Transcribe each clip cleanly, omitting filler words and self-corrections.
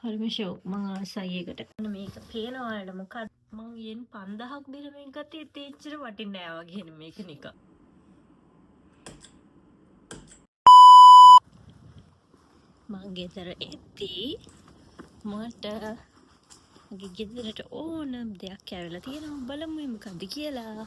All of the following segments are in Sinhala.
හරිම ෂෝක් මං ආසයි ඒකට. මේක පේනවා ඔයාලට මොකක්ද මං යෙන් 5000ක් දීලා මේක ගත්තේ තේච්චර වටින්නේ නෑ වගේ නේ මේක නිකන්. මං ගෙදර එද්දී මට මගේ ගෙදරට ඕන දෙයක් ඇවිල්ලා තියෙනවා බලමු මේ මොකද්ද කියලා.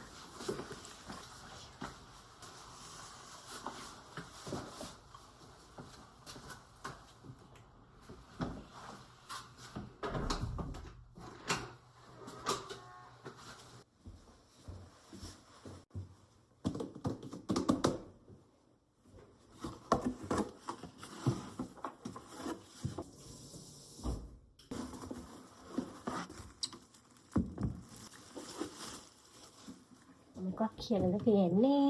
මොකක් කියලාද කියන්නේ?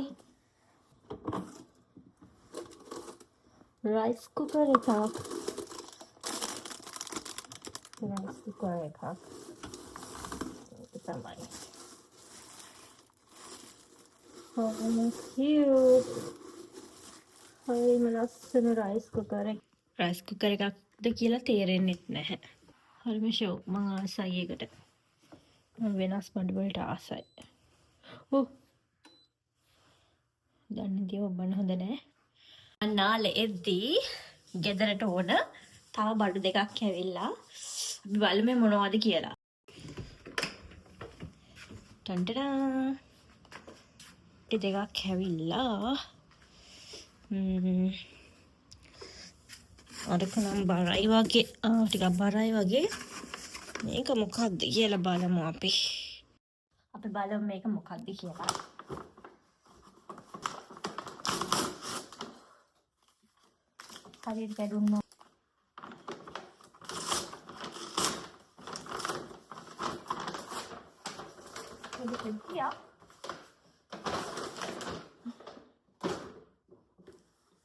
රයිස් කුකර් එකක්. රයිස් කුකර් එකක්. ඒක තමයි. Oh, cute. හරිම ලස්සන රයිස් කුකර් එක. රයිස් කුකර් එකක්ද කියලා තේරෙන්නේ නැහැ. හරිම ෂෝක් මං ආසයි ඒකට. මම වෙනස් බඩ වලට ආසයි. ඔව්. දන්නේ ඔබන්න හොඳ නෑ. අන්නාලේ එද්දී ගෙදරට ඕන තව බඩු දෙකක් ඇවිල්ලා අපි බලමු මොනවද කියලා. ටන්ටඩා. දෙකක් ඇවිල්ලා අරක නම් බරයි වගේ ටිකක් බරයි වගේ. මේක මොකක්ද කියලා බලමු අපි. අපි බලමු මේක මොකක්ද කියලා. හරියට ගැදුණා. ඒක කියා.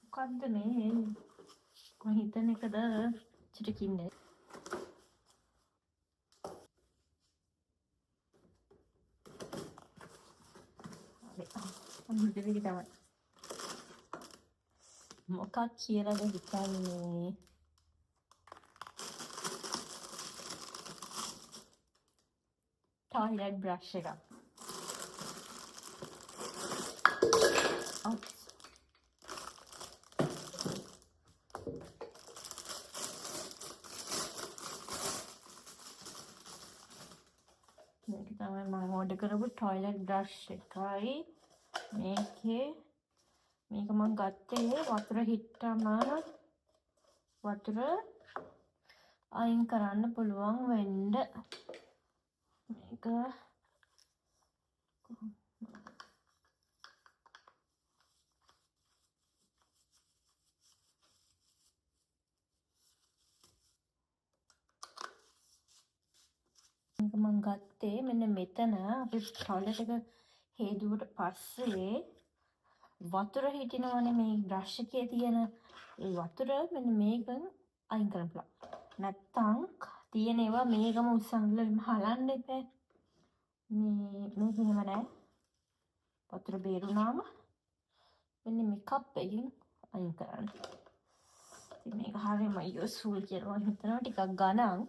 මොකක්ද මේ? මම හිතන එකද චිටකින්නේ. මොකක් කියලාද හිතන්නේ? ටොයිලට් බ්‍රෂ් එකක්. මේක තමයි මම ඕඩර් කරපු ටොයිලට් බ්‍රෂ් එකයි. මේක මම ගත්තේ වතුර හිට්ටම වතුර අයින් කරන්න පුළුවන් වෙන්න. මේක මම ගත්තේ මෙන්න මෙතන අපි ටොයිලට් එක හේදුවට පස්සේ වතුර හිටිනවනේ මේ බ්‍රෂ් එකේ තියෙන ඒ වතුර මෙන්න මේකෙන් අයින් කරන්න පුළුවන්. නැත්තම් තියෙන ඒවා මේකම උස්සන්ලා හලන්න එපා. මේක එහෙම නැහැ. වතුර බේරුණාම මෙන්න මේ කප් එකෙන් අයින් කරන්න. ඉතින් මේක හරියම යූස්ෆුල් කියලා මම හිතනවා. ටිකක් ගණන්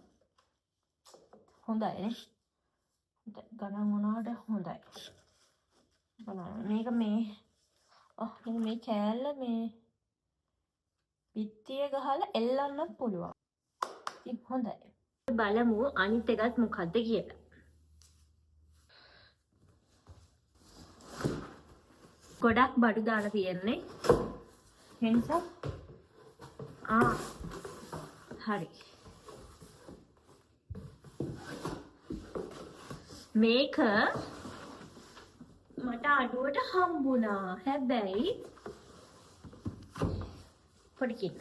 හොඳයි නේ. ගණන් වුණාට හොඳයි. බලන්න මේක මේ කෑල්ල මේ පිටිය ගහලා එල්ලන්න පුළුවන්. ඉතින් හොඳයි. බලමු අනිත් එකත් මොකද්ද කියලා. ගොඩක් බඩු දාලා තියෙන්නේ. එනිසා හරි. මේක මට අඩුවට හම්බුණා. හැබැයි පොඩිකිට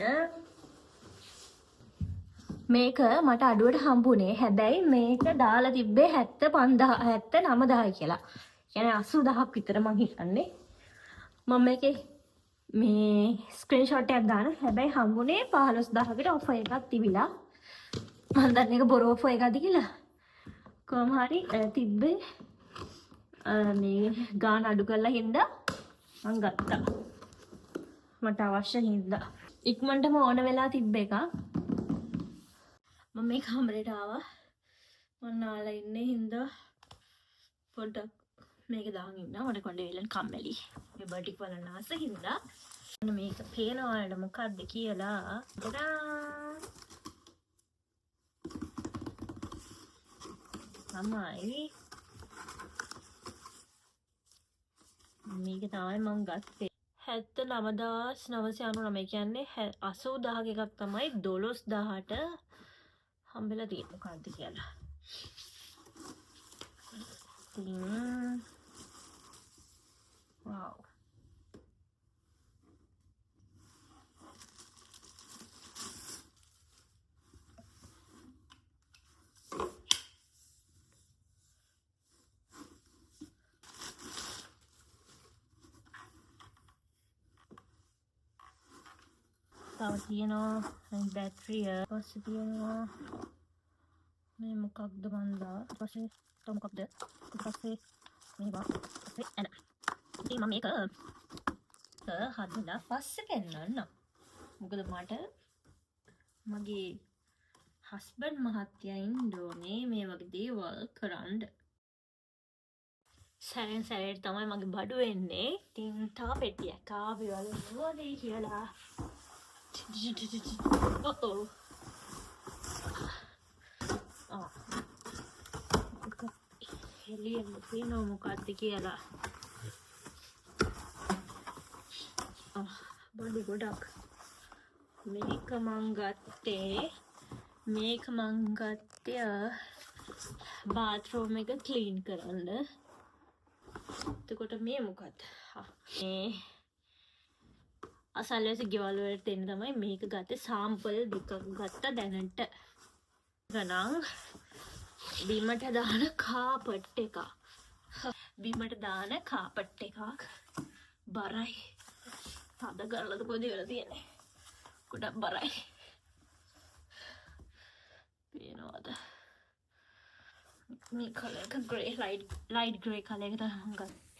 මේක මට අඩුවට හම්බුනේ. හැබැයි මේක දාලා තිබ්බේ 79000 කියලා. කියන්නේ 80000ක් විතර මං හිතන්නේ. මම මේකේ මේ ස්ක්‍රීන්ෂොට් එකක් දාන. හැබැයි හම්බුනේ 15000කට ඔෆර් එකක් තිබිලා. මම දන්නේ ඒක බොරු ඔෆර් එකක්ද කියලා. කොහොම හරි තිබ්බේ මේ ගාන අඩු කරලා හින්දා මං ගත්තා. මට අවශ්‍ය හින්දා ඉක්මනටම ඕන වෙලා තිබ්බ එක. මම මේ කාමරේට ආවා. මම නාලා ඉන්නේ හින්දා පොඩ්ඩක් මේක දාගෙන ඉන්න. මට කොණ්ඩේ වෙලන් කම්මැලි. මේ බඩික් බලන්න ආස හින්දා. මේක පේනවා ඔයාලට මොකක්ද කියලා. තමයි මේක තමයි මම ගත්තේ 79999 කියන්නේ 80000ක එකක් තමයි 12000ට හම්බෙලා තියෙන්නේ මොකක්ද කියලා. wow තව තියෙනවා බැටරිය පස්සේ තියෙනවා මේ මොකක්ද මන්දා පස්සේ තව මොකක්ද පස්සේ මේවා පස්සේ එන ඉතින් මම මේක හදලා පස්සේ පෙන්නන්න මොකද මට මගේ හස්බන්ඩ් මහත්තයා ඉන්න ඕනේ මේ වගේ දේවල් කරන්න සැරෙන් සැරේට තමයි මගේ බඩු වෙන්නේ ඉතින් තව පෙට්ටියක් ආවේ වල නෝදේ කියලා uh-oh එළියෙන් තියෙනවා මොකක්ද කියලා බඩු ගොඩක් මේක මං ගත්තේ බාත්රූම් එක ක්ලීන් කරන්න එතකොට මේ මොකක්ද මේ අසල්වැසි ගෙවල් වලට දෙන්න තමයි මේක ගත්තේ සාම්පල් දෙකක් ගත්තා දැනට ගණන් බිමට දාන කාපට් එකක් බරයි තද කරලාද කොහෙද වෙලා තියෙන්නේ ගොඩක් බරයි පේනවද මේ කලර් එක ග්‍රේ ලයිට් ග්‍රේ කලර් එක තමයි මම ගත්තේ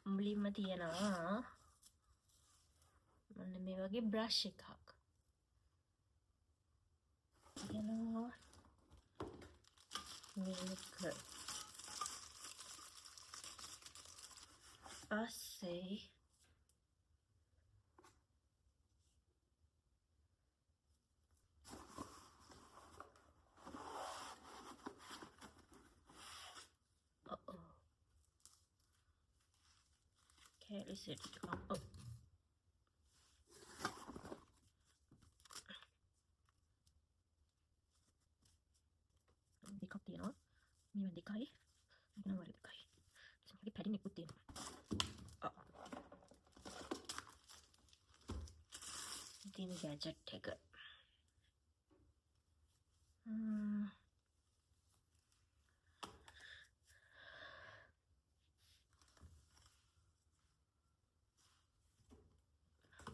මුලින්ම තියෙනවා මොන්න මේ වගේ බ්‍රෂ් එකක් තියෙනවා මේක පස්සේ carry set up දෙකක් තියෙනවා මේවා දෙකයි මෙතන වල දෙකයි මේකේ පැඩින් එකක් තියෙනවා ඉතින් ගැජට් එක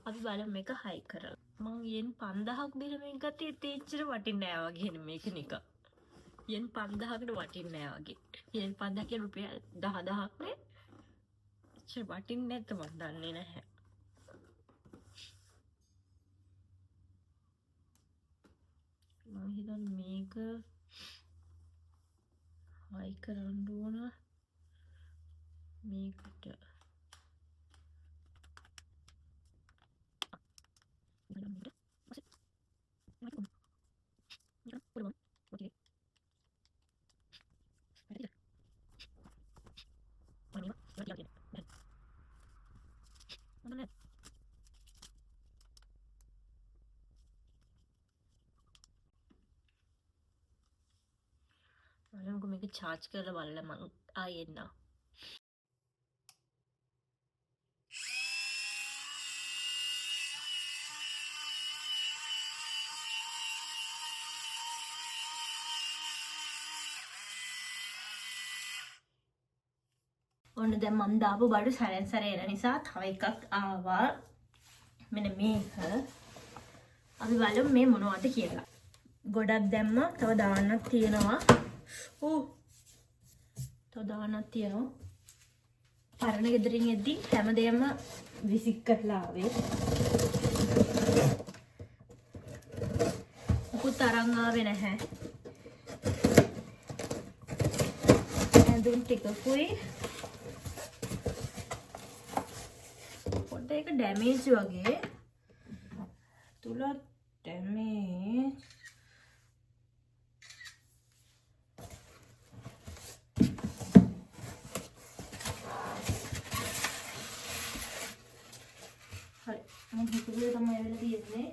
අපි බලමු මේක හයි කරලා මං යෙන් 5000ක් දීලා මේක ගත්තේ තේච්චර වටින්නේ නැහැ වගේ නේ මේක නිකන් යෙන් 5000කට වටින්නේ නැහැ වගේ යෙන් 5000 කියන රුපියල් 10000ක් නේ වටින්නේ නැත්ද මන් දන්නේ නැහැ මම හිතන්නේ මේක හයි කරන්න ඕන මේකට මේක charge කරලා බලලා මම ආයෙ එන්නම්. ඔන්න දැන් මම දාපු බඩු සැරෙන් සැර එන නිසා තව එකක් ආවා. මෙන්න මේක. අපි බලමු මේ මොනවද කියලා. ගොඩක් දැම්මා. තව දාන්නක් තියෙනවා. තව දාන්නක් තියෙනවා. පරණ ගෙදරින් එද්දි හැමදේම විසික් කරලා ආවේ. මුකුත් අරන් ආවේ නැහැ. ඇඳුම් ටිකකුයි ඒක ඩැමේජ් වගේ තුල ඩැමේජ් හරි මම හිතුවේ තමයි වෙලා තියෙන්නේ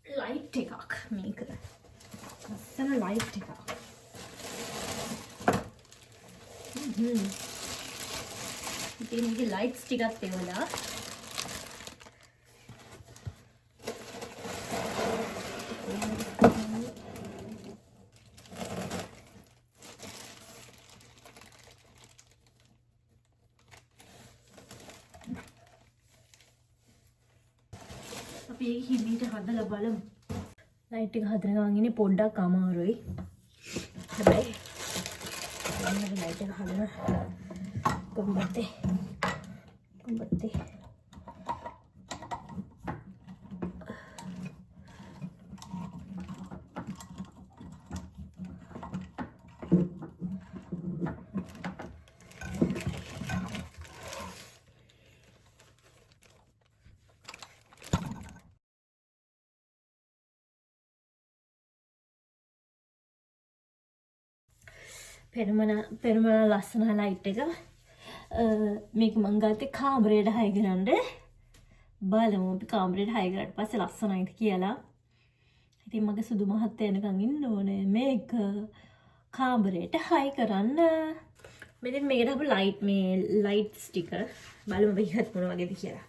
ලයිට් එකක් මේක ලස්සන ලයිට් එකක් ඉතින් මේකේ ලයිට්ස් ටිකක් තියලා අපි හිමීට හදලා බලමු. ලයිට් එක හදන ගමන් ඉන්නේ පොඩ්ඩක් අමාරුයි. හැබැයි මම ලයිට් එක හදන Combate. පෙරමන ලස්සන ලයිට් එක මේක මං ගත්තේ කාමරයට හයි කරන්න බලමු අපි කාමරයට හයි කරාට පස්සේ ලස්සනයිද කියලා. ඉතින් මගේ සුදු මහත්තයා එනකන් ඉන්න ඕනේ මේක කාමරයට හයි කරන්න. මෙතන මේකට අපු ලයිට් මේ ලයිට්ස් ටික බලමු මේකත් මොන වගේද කියලා.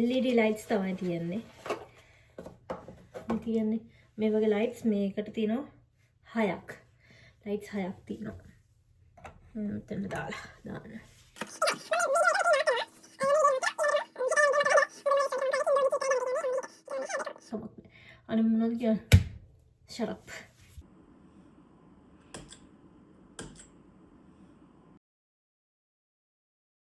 LED ලයිට්ස් තමයි තියෙන්නේ. මේ වගේ ලයිට්ස් මේකට තියෙනවා 6ක්. ලයිට්ස් 6ක් තියෙනවා. මෙතන දාන්න. අනේ මොනවද කියන්නේ? Shut up.